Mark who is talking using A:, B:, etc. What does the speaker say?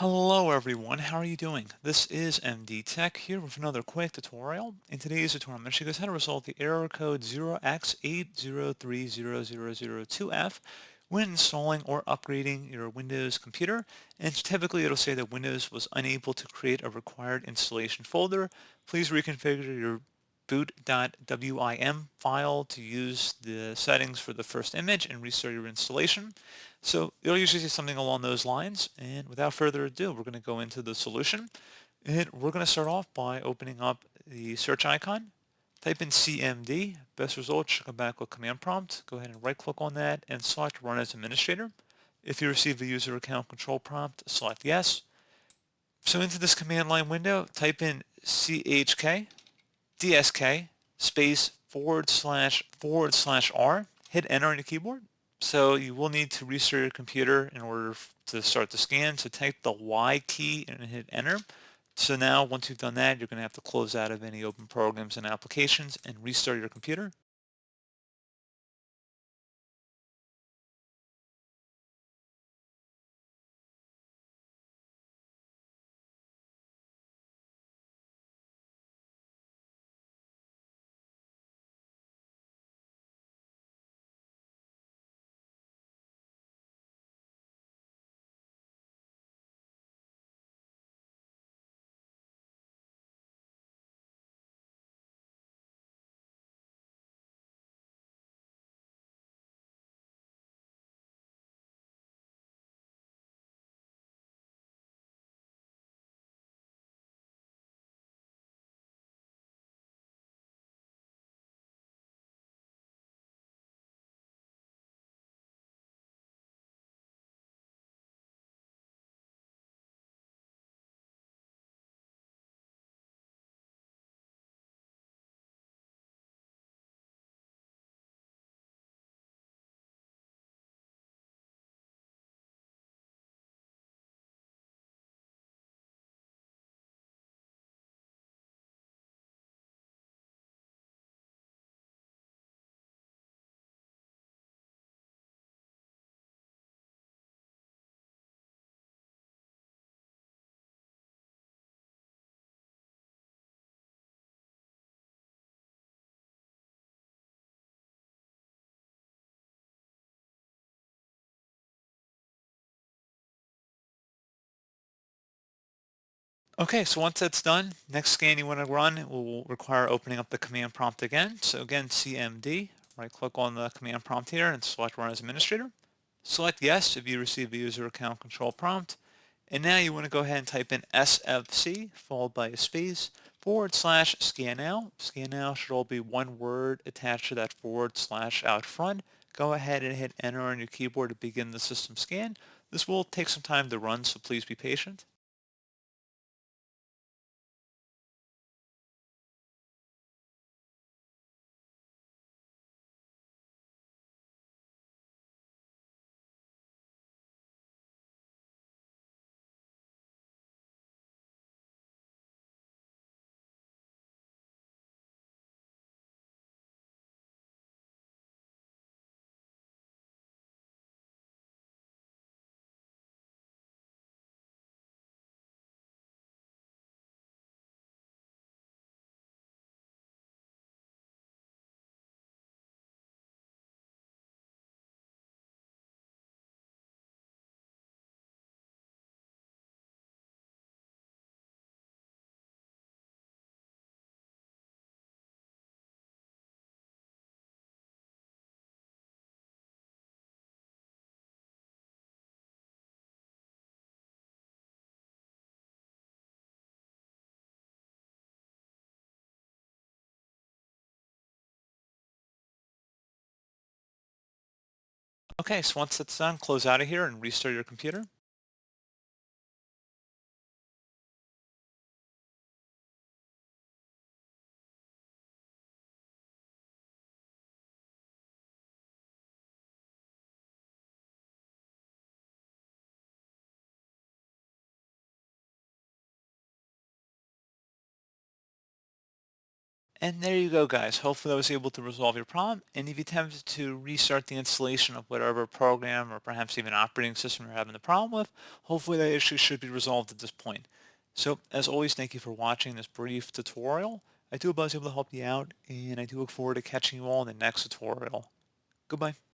A: Hello everyone, how are you doing? This is MD Tech here with another quick tutorial. In today's tutorial, I'm going to show you guys how to resolve the error code 0x8030002f when installing or upgrading your Windows computer. And typically it'll say that Windows was unable to create a required installation folder. Please reconfigure your boot.wim file to use the settings for the first image and restart your installation. So it'll usually say something along those lines. And without further ado, we're going to go into the solution. And we're going to start off by opening up the search icon. Type in CMD. Best result should come back with command prompt. Go ahead and right click on that and select Run as Administrator. If you receive a user account control prompt, select Yes. So into this command line window, type in chkdsk space //r. Hit enter on your keyboard. So you will need to restart your computer in order to start the scan. So type the Y key and hit enter. So now once you've done that, you're going to have to close out of any open programs and applications and restart your computer. Okay, so once that's done, next scan you want to run will require opening up the command prompt again. So again, CMD, right click on the command prompt here and select Run as Administrator. Select Yes if you receive a user account control prompt. And now you want to go ahead and type in SFC followed by a space /scan now. Scan now should all be one word attached to that / out front. Go ahead and hit enter on your keyboard to begin the system scan. This will take some time to run, so please be patient. Okay, so once that's done, close out of here and restart your computer. And there you go, guys. Hopefully I was able to resolve your problem. And if you attempted to restart the installation of whatever program or perhaps even operating system you're having the problem with, hopefully that issue should be resolved at this point. So as always, thank you for watching this brief tutorial. I do hope I was able to help you out, and I do look forward to catching you all in the next tutorial. Goodbye.